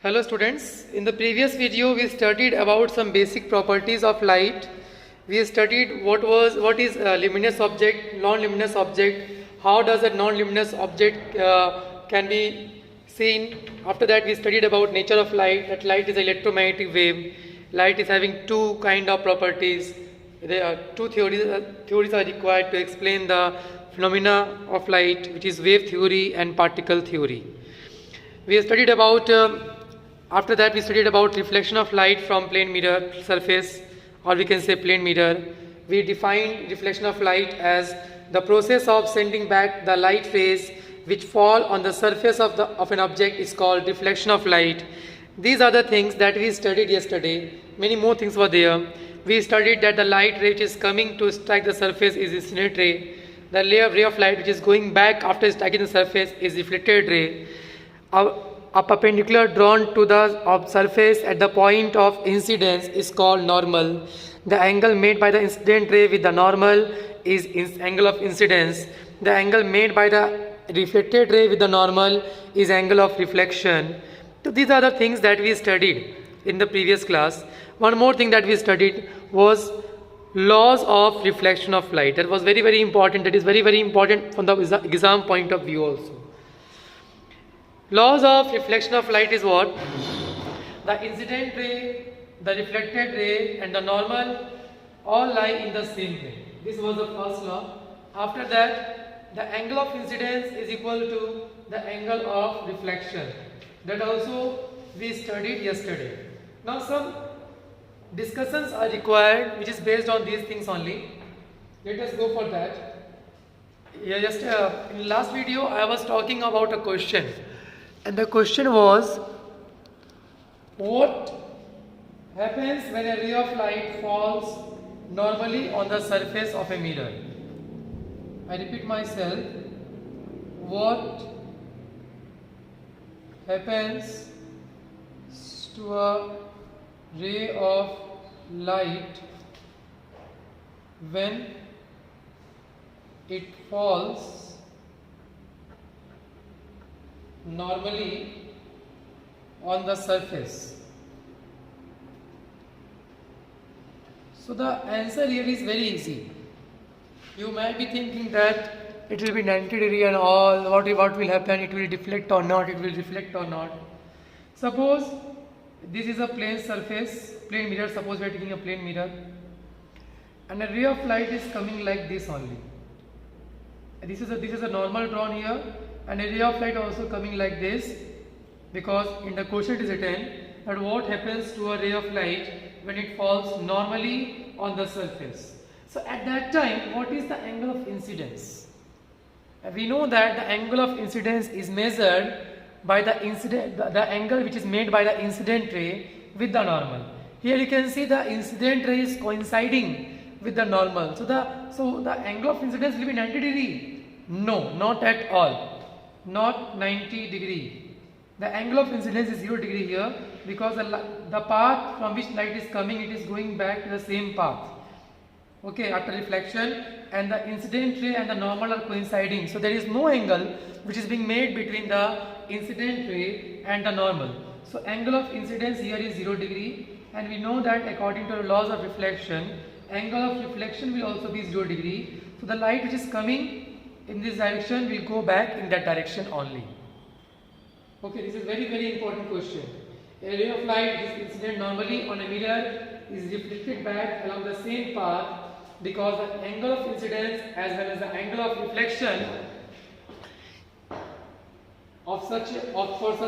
Hello students, in the previous video we studied about some basic properties of light. We studied what is a luminous object, non-luminous object, how does a non-luminous object can be seen. After that we studied about nature of light, that light is an electromagnetic wave. Light is having two kind of properties. There are two theories are required to explain the phenomena of light, which is wave theory and particle theory. We studied about after that we studied about reflection of light from plane mirror surface, or we can say plane mirror. We defined reflection of light as the process of sending back the light rays which fall on the surface of an object is called reflection of light. These are the things that we studied yesterday. Many more things were there. We studied that the light ray which is coming to strike the surface is incident ray. The ray of light which is going back after striking the surface is reflected ray. A perpendicular drawn to the surface at the point of incidence is called normal. The angle made by the incident ray with the normal is angle of incidence. The angle made by the reflected ray with the normal is angle of reflection. So these are the things that we studied in the previous class. One more thing that we studied was laws of reflection of light. That was very important. That is very important from the exam point of view also. Laws of reflection of light is what? The incident ray, the reflected ray and the normal all lie in the same plane. This was the first law. After that, the angle of incidence is equal to the angle of reflection. That also we studied yesterday. Now some discussions are required which is based on these things only. Let us go for that. In last video I was talking about a question. And the question was, what happens when a ray of light falls normally on the surface of a mirror? I repeat myself, what happens to a ray of light when it falls normally on the surface? So the answer here is very easy. You might be thinking that it will be 90 degree and all, what will happen, it will deflect or not, it will reflect or not. Suppose this is a plane surface, plane mirror, suppose we are taking a plane mirror and a ray of light is coming like this only. This is a normal drawn here, and a ray of light also coming like this, because in the question it is written that what happens to a ray of light when it falls normally on the surface. So at that time, what is the angle of incidence? We know that the angle of incidence is measured by the angle which is made by the incident ray with the normal. Here you can see the incident ray is coinciding with the normal. So the angle of incidence will be 90 degree. No, not at all. Not 90 degree. The angle of incidence is 0 degree here, because the path from which light is coming, it is going back to the same path. Okay, after reflection, and the incident ray and the normal are coinciding. So there is no angle which is being made between the incident ray and the normal. So angle of incidence here is 0 degree, and we know that according to the laws of reflection, angle of reflection will also be 0 degree. So the light which is coming in this direction will go back in that direction only. Okay, this is very important question. A ray of light is incident normally on a mirror is reflected back along the same path, because the angle of incidence as well as the angle of reflection for such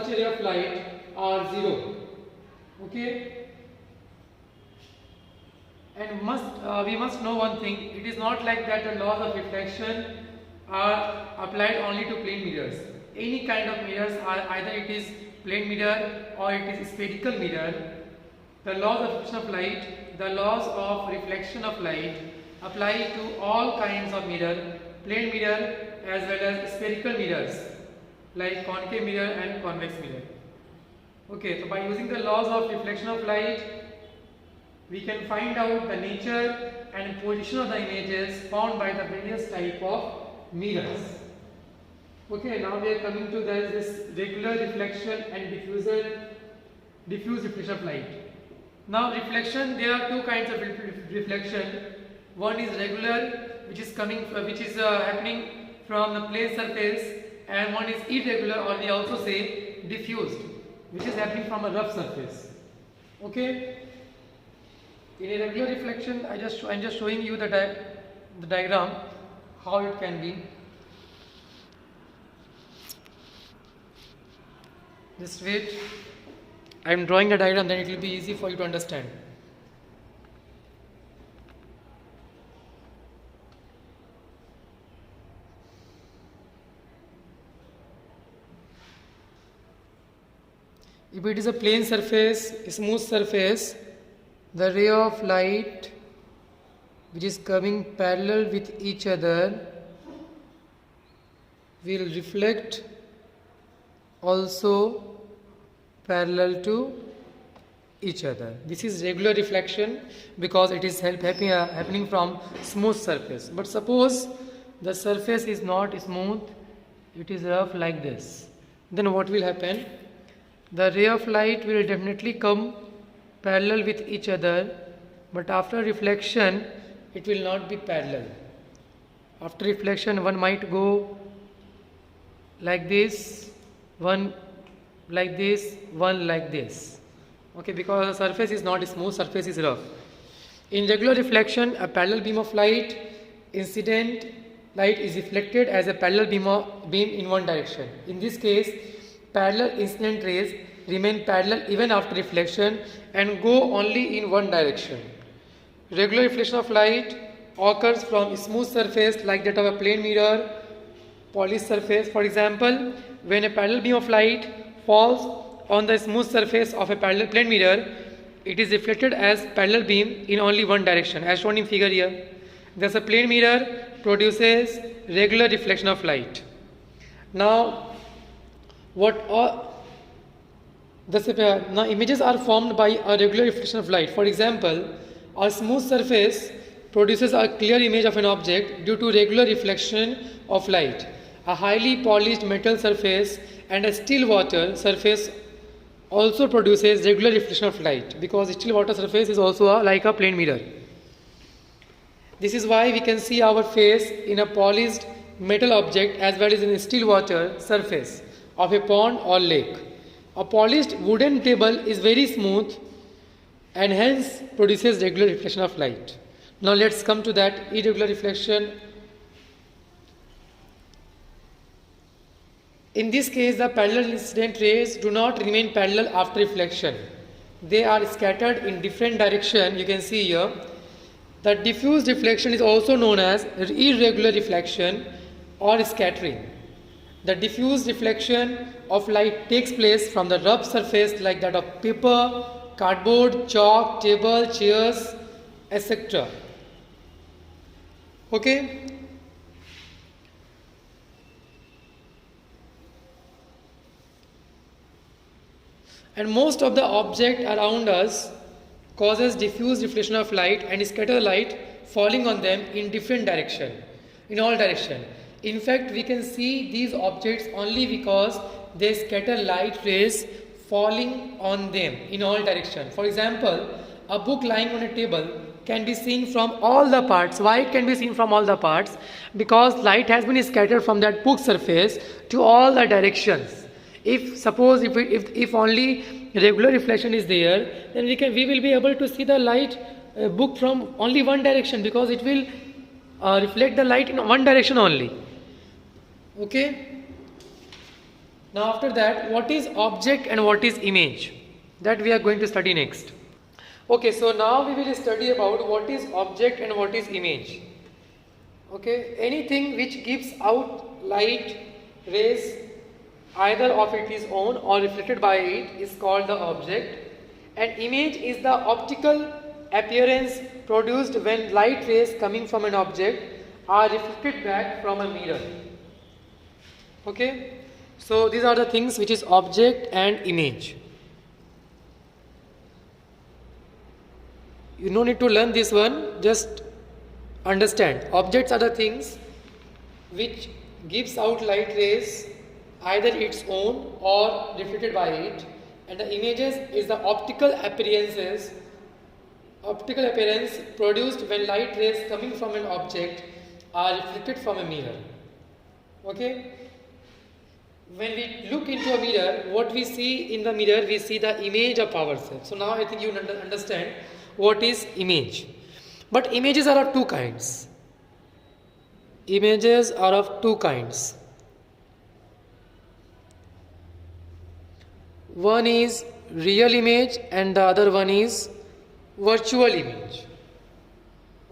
a ray of light are 0. Okay, and we must know one thing. It is not like that the laws of reflection are applied only to plane mirrors. Any kind of mirrors, either it is plane mirror or it is spherical mirror, the laws of reflection of light, the laws of reflection of light apply to all kinds of mirror, plane mirror as well as spherical mirrors like concave mirror and convex mirror. Okay, so by using the laws of reflection of light, we can find out the nature and position of the images found by the various type of mirrors. Okay, now we are coming to this regular reflection and diffusion diffuse reflection of light. Now reflection, there are two kinds of reflection. One is regular, which is happening from the plane surface, and one is irregular, or we also say diffused, which is happening from a rough surface. Okay. In a regular reflection, I'm just showing you the diagram how it can be. Just wait. I'm drawing a diagram, then it will be easy for you to understand. If it is a plane surface, a smooth surface, the ray of light which is coming parallel with each other will reflect also parallel to each other. This is regular reflection because it is happening from smooth surface. But suppose the surface is not smooth, it is rough like this. Then what will happen? The ray of light will definitely come parallel with each other, but after reflection it will not be parallel. After reflection one might go like this, one like this, one like this. Okay, because the surface is not smooth, surface is rough. In regular reflection, a parallel beam of light, incident light is reflected as a parallel beam in one direction. In this case, parallel incident rays remain parallel even after reflection and go only in one direction. Regular reflection of light occurs from a smooth surface like that of a plane mirror, polished surface. For example, when a parallel beam of light falls on the smooth surface of a parallel plane mirror, it is reflected as parallel beam in only one direction, as shown in figure here. Thus, a plane mirror produces regular reflection of light. Now, now images are formed by a regular reflection of light. For example, a smooth surface produces a clear image of an object due to regular reflection of light. A highly polished metal surface and a still water surface also produces regular reflection of light, because still water surface is also like a plane mirror. This is why we can see our face in a polished metal object as well as in a still water surface of a pond or lake. A polished wooden table is very smooth and hence produces regular reflection of light. Now let's come to that irregular reflection. In this case, the parallel incident rays do not remain parallel after reflection. They are scattered in different directions. You can see here. The diffuse reflection is also known as irregular reflection or scattering. The diffuse reflection of light takes place from the rough surface like that of paper, cardboard, chalk, table, chairs, etc. Okay? And most of the object around us causes diffuse reflection of light and scatter light falling on them in different direction, in all direction. In fact, we can see these objects only because they scatter light rays falling on them in all direction. For example, a book lying on a table can be seen from all the parts. Why it can be seen from all the parts? Because light has been scattered from that book surface to all the directions. If only regular reflection is there, then we will be able to see the light book from only one direction, because it will reflect the light in one direction only. Okay. Now after that, what is object and what is image? That we are going to study next. Okay, so now we will study about what is object and what is image. Okay, anything which gives out light rays either of its own or reflected by it is called the object, and image is the optical appearance produced when light rays coming from an object are reflected back from a mirror. Okay, so these are the things which is object and image. You no need to learn this one, just understand. Objects are the things which gives out light rays either its own or reflected by it, and the images is the optical appearance produced when light rays coming from an object are reflected from a mirror. Okay? When we look into a mirror, what we see in the mirror, we see the image of ourselves. So now I think you understand what is image. But images are of two kinds. Images are of two kinds. One is real image and the other one is virtual image.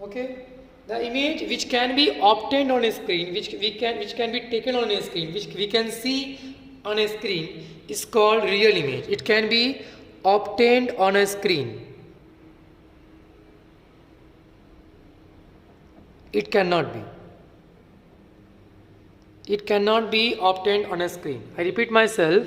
Okay? The image which can be obtained on a screen, which can be taken on a screen, which we can see on a screen, is called real image. It can be obtained on a screen. It cannot be. It cannot be obtained on a screen. I repeat myself.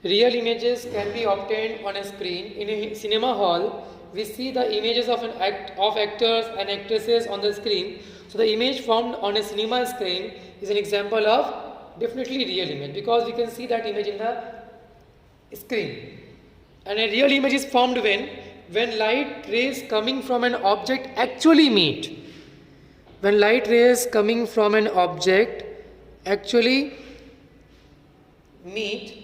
Real images can be obtained on a screen. In a cinema hall, we see the images of actors and actresses on the screen. So the image formed on a cinema screen is an example of definitely real image, because we can see that image in the screen. And a real image is formed when light rays coming from an object actually meet. When light rays coming from an object actually meet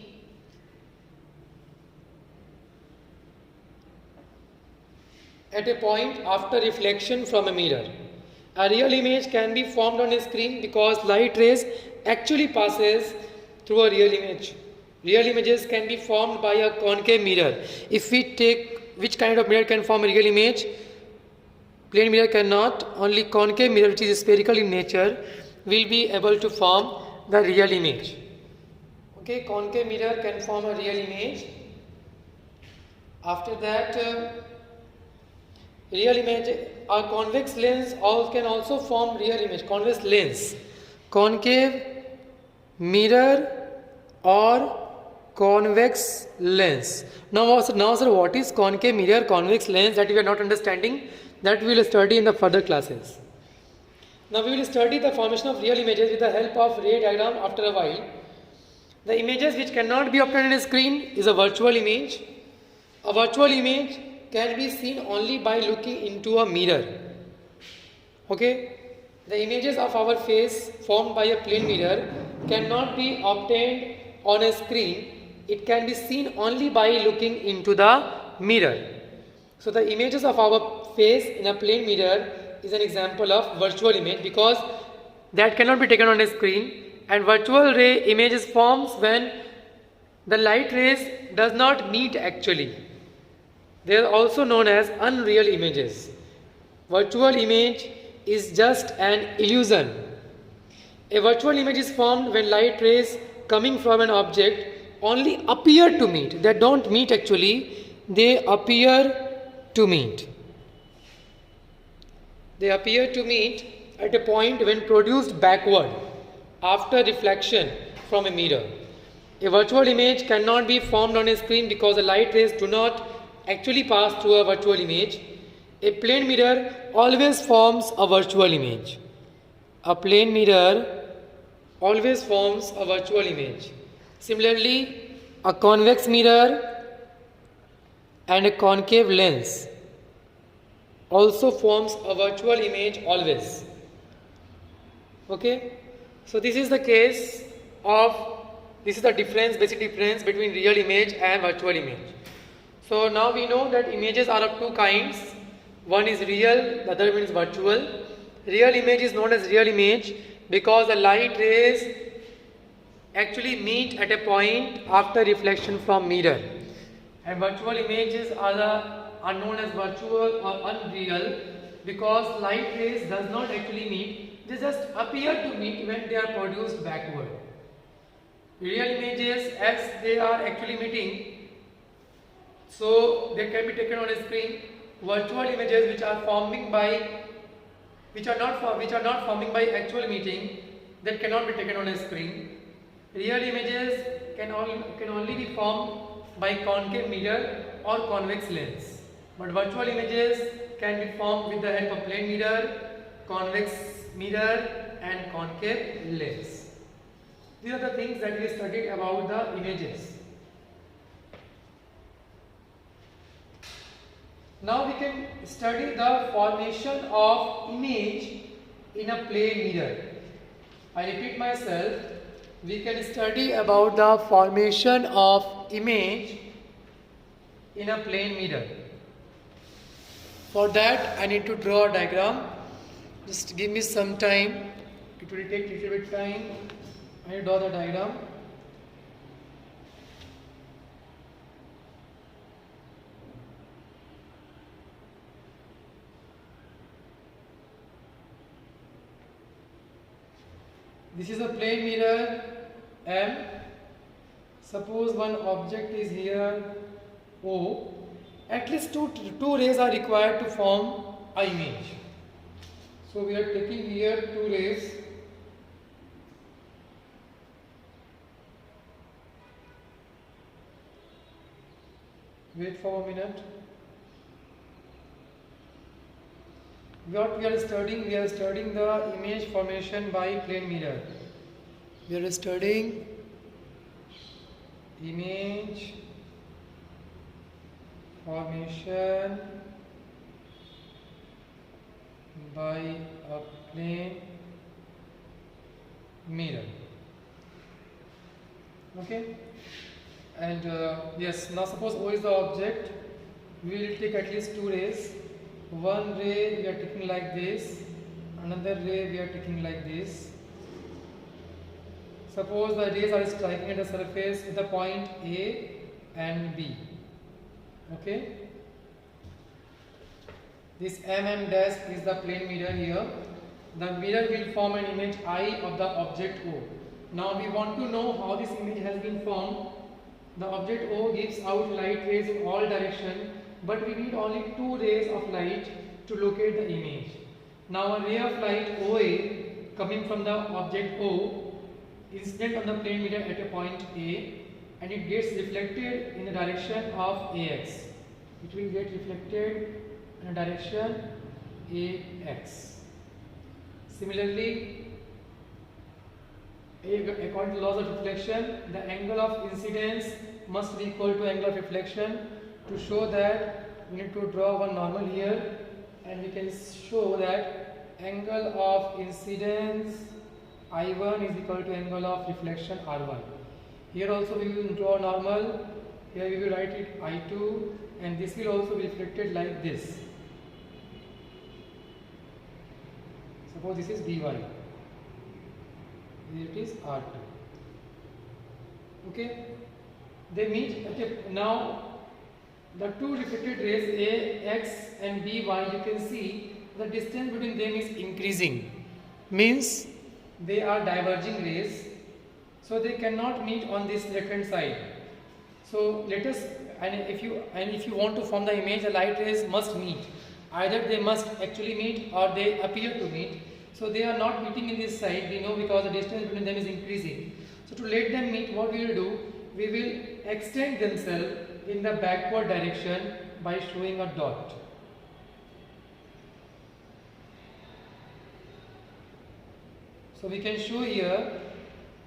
at a point after reflection from a mirror. A real image can be formed on a screen because light rays actually passes through a real image. Real images can be formed by a concave mirror. If we take which kind of mirror can form a real image, plane mirror cannot. Only concave mirror, which is spherical in nature, will be able to form the real image. Okay, concave mirror can form a real image. After that, real image, a convex lens can also form real image. Convex lens, concave mirror or convex lens. Now sir, what is concave mirror, convex lens? That we are not understanding. That we will study in the further classes. Now we will study the formation of real images with the help of ray diagram after a while. The images which cannot be obtained on a screen is a virtual image. A virtual image can be seen only by looking into a mirror. Okay? The images of our face formed by a plane mirror cannot be obtained on a screen. It can be seen only by looking into the mirror. So the images of our face in a plane mirror is an example of virtual image, because that cannot be taken on a screen, and virtual ray images forms when the light rays does not meet actually. They are also known as unreal images. Virtual image is just an illusion. A virtual image is formed when light rays coming from an object only appear to meet. They don't meet actually, they appear to meet. They appear to meet at a point when produced backward after reflection from a mirror. A virtual image cannot be formed on a screen because the light rays do not actually pass through a virtual image. A plane mirror always forms a virtual image. A plane mirror always forms a virtual image. Similarly, a convex mirror and a concave lens also forms a virtual image always. Okay? So this is the case of, this is the difference, basic difference between real image and virtual image. So now we know that images are of two kinds. One is real, the other one is virtual. Real image is known as real image because the light rays actually meet at a point after reflection from mirror. And virtual images are known as virtual or unreal because light rays does not actually meet, they just appear to meet when they are produced backward. Real images, as they are actually meeting, so they can be taken on a screen. Virtual images which are not forming by actual meeting, that cannot be taken on a screen. Real images can only be formed by concave mirror or convex lens. But virtual images can be formed with the help of plane mirror, convex mirror and concave lens. These are the things that we studied about the images. Now we can study the formation of image in a plane mirror. I repeat myself, we can study about the formation of image in a plane mirror. For that I need to draw a diagram. Just give me some time. It will take little bit time. I will draw the diagram. This is a plane mirror M. Suppose one object is here O. At least two rays are required to form an image. So we are taking here two rays. Wait for a minute. What we are studying the image formation by plane mirror. We are studying image formation by a plane mirror. Okay, and yes, now suppose O is the object. We will take at least two rays. One ray we are taking like this, another ray we are taking like this. Suppose the rays are striking at the surface with the point A and B. Okay, this MM dash is the plane mirror here. The mirror will form an image I of the object O. Now we want to know how this image has been formed. The object O gives out light rays in all directions, but we need only two rays of light to locate the image. Now a ray of light OA coming from the object O incident on the plane mirror at a point A, and it gets reflected in the direction of AX. It will get reflected in a direction AX. Similarly, according to laws of reflection, the angle of incidence must be equal to angle of reflection. To show that, we need to draw one normal here, and we can show that angle of incidence I1 is equal to angle of reflection R1. Here also we will draw normal. Here we will write it I2, and this will also be reflected like this. Suppose this is dy. Here it is R2. Okay, they meet. Okay, now the two reflected rays AX and BY, you can see the distance between them is increasing. Means they are diverging rays, so they cannot meet on this left hand side. So let us, and if you want to form the image, the light rays must meet. Either they must actually meet or they appear to meet. So they are not meeting in this side, we know, because the distance between them is increasing. So to let them meet, what we will do, we will extend themselves in the backward direction by showing a dot. So we can show here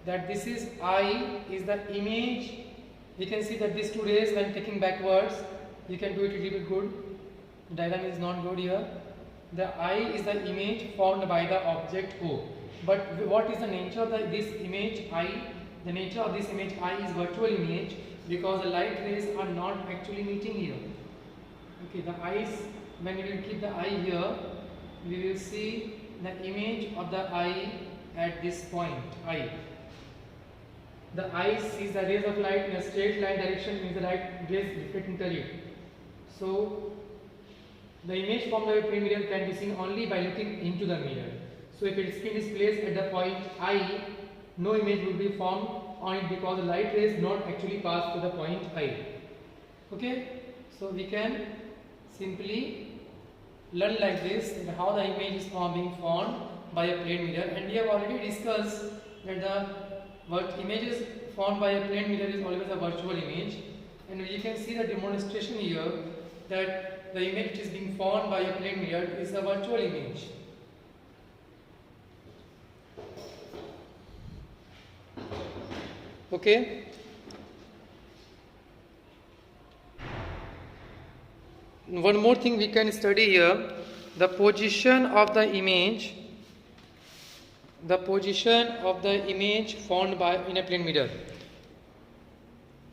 that this is I is the image. We can see that these two rays, when taking backwards, you can do it a little bit good. The diagram is not good here. The I is the image formed by the object O. But what is the nature of this image I? The nature of this image I is virtual image, because the light rays are not actually meeting here. Okay, the eyes, when we will keep the eye here, we will see the image of the eye at this point I. The eye sees the rays of light in a straight line direction, means the light rays reflect into it. So the image formed by a plane mirror can be seen only by looking into the mirror. So if its skin is placed at the point I, no image will be formed on it, because the light rays not actually pass to the point I. Okay, so we can simply learn like this how the image is being formed by a plane mirror. And we have already discussed that the images formed by a plane mirror is always a virtual image, and you can see the demonstration here that the image which is being formed by a plane mirror is a virtual image. Okay. One more thing we can study here, the position of the image, formed by in a plane mirror.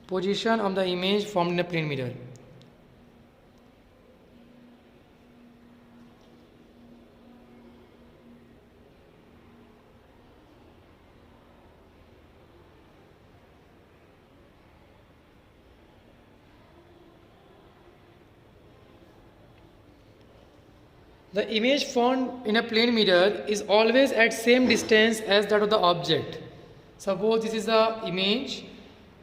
Position of the image formed in a plane mirror. The image formed in a plane mirror is always at same distance as that of the object. Suppose this is the image,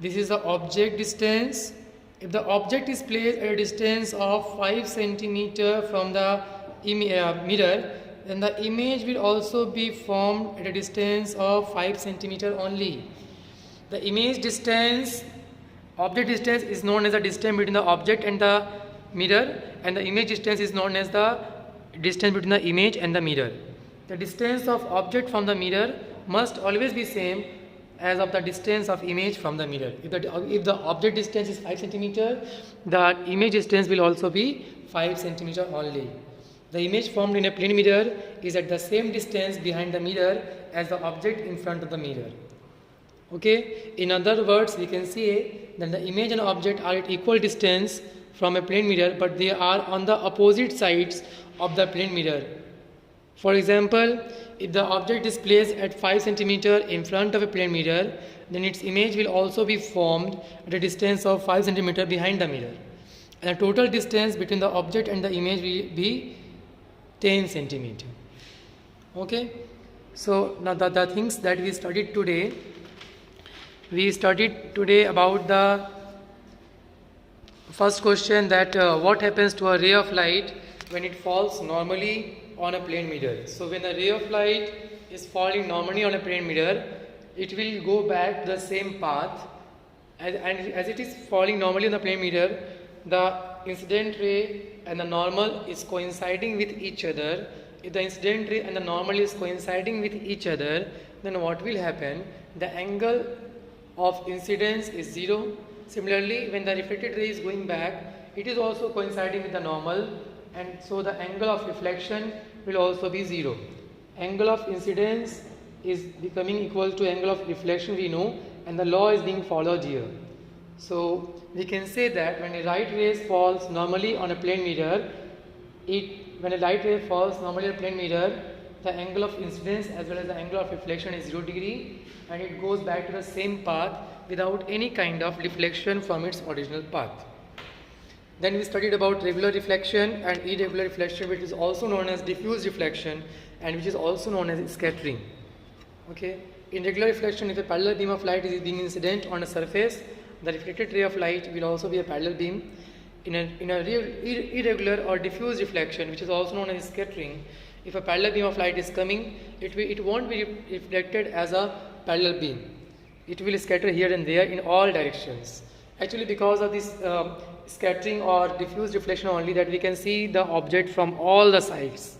this is the object distance. If the object is placed at a distance of 5 centimeter from the mirror, then the image will also be formed at a distance of 5 centimeter only. The image distance, object distance is known as the distance between the object and the mirror, and the image distance is known as the distance between the image and the mirror. The distance of object from the mirror must always be same as of the distance of image from the mirror. If the object distance is 5 centimeter, the image distance will also be 5 centimeter only. The image formed in a plane mirror is at the same distance behind the mirror as the object in front of the mirror. Okay, in other words, we can say that the image and object are at equal distance from a plane mirror, but they are on the opposite sides of the plane mirror. For example, if the object is placed at 5 centimeter in front of a plane mirror, then its image will also be formed at a distance of 5 centimeter behind the mirror. And the total distance between the object and the image will be 10 centimeter. Okay, so now the things that we studied today about the first question, that what happens to a ray of light when it falls normally on a plane mirror. So when a ray of light is falling normally on a plane mirror, it will go back to the same path, and as it is falling normally on the plane mirror, the incident ray and the normal is coinciding with each other. If the incident ray and the normal is coinciding with each other, then what will happen? The angle of incidence is 0. Similarly, when the reflected ray is going back, it is also coinciding with the normal, and so the angle of reflection will also be 0. Angle of incidence is becoming equal to angle of reflection, we know, and the law is being followed here. So we can say that when a light ray falls normally on a plane mirror, the angle of incidence as well as the angle of reflection is 0 degree, and it goes back to the same path without any kind of deflection from its original path. Then we studied about regular reflection and irregular reflection, which is also known as diffuse reflection and which is also known as scattering. Okay, in regular reflection, if a parallel beam of light is being incident on a surface, the reflected ray of light will also be a parallel beam. In a irregular or diffuse reflection, which is also known as scattering, if a parallel beam of light is coming, it won't be reflected as a parallel beam. It will scatter here and there in all directions. Actually, because of this scattering or diffuse reflection only, that we can see the object from all the sides.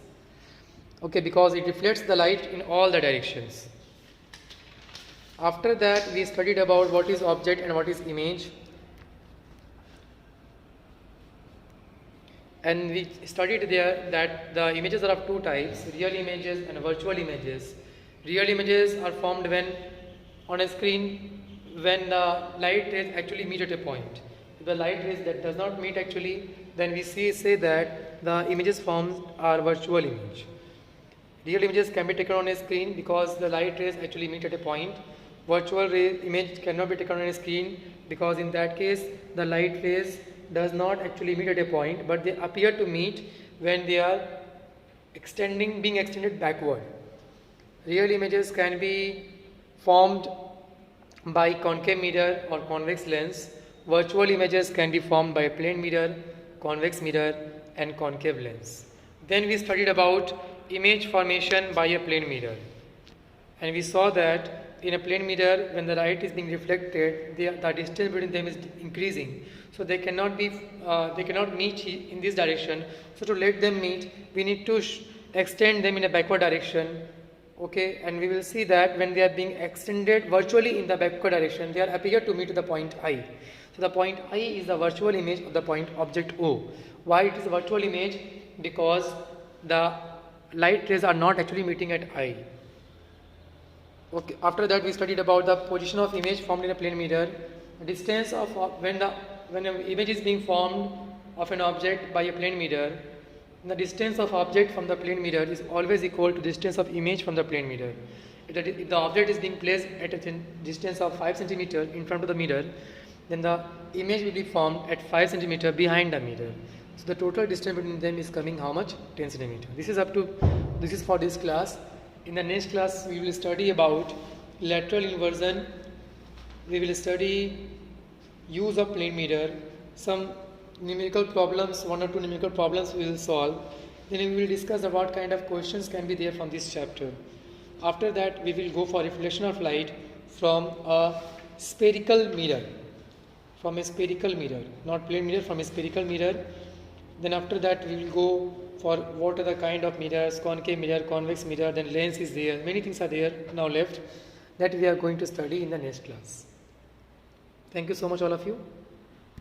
Okay, because it reflects the light in all the directions. After that, we studied about what is object and what is image. And we studied there that the images are of two types, real images and virtual images. Real images are formed when on a screen when the light rays actually meet at a point. If the light rays that does not meet actually, then we say that the images formed are virtual image. Real images can be taken on a screen because the light rays actually meet at a point. Virtual image cannot be taken on a screen because in that case the light rays does not actually meet at a point, but they appear to meet when they are being extended backward. Real images can be formed by concave mirror or convex lens. Virtual images can be formed by plane mirror, convex mirror and concave lens. Then we studied about image formation by a plane mirror, and we saw that in a plane mirror, when the light is being reflected, the distance between them is increasing, so they cannot meet in this direction. So to let them meet, we need to extend them in a backward direction. Okay, and we will see that when they are being extended virtually in the backward direction, they are appear to meet the point I. So the point I is the virtual image of the point object O. Why it is a virtual image? Because the light rays are not actually meeting at I. Okay. After that, we studied about the position of image formed in a plane mirror. Distance of when an image is being formed of an object by a plane mirror, the distance of object from the plane mirror is always equal to distance of image from the plane mirror. If the object is being placed at a distance of 5 cm in front of the mirror, then the image will be formed at 5 cm behind the mirror. So the total distance between them is coming how much? 10 cm. This is for this class. In the next class, we will study about lateral inversion. We will study use of plane mirror, some numerical problems, 1 or 2 numerical problems we will solve. Then we will discuss about what kind of questions can be there from this chapter. After that, we will go for reflection of light from a spherical mirror. From a spherical mirror, not plane mirror, from a spherical mirror. Then after that, we will go for what are the kind of mirrors, concave mirror, convex mirror, then lens is there. Many things are there now left that we are going to study in the next class. Thank you so much all of you.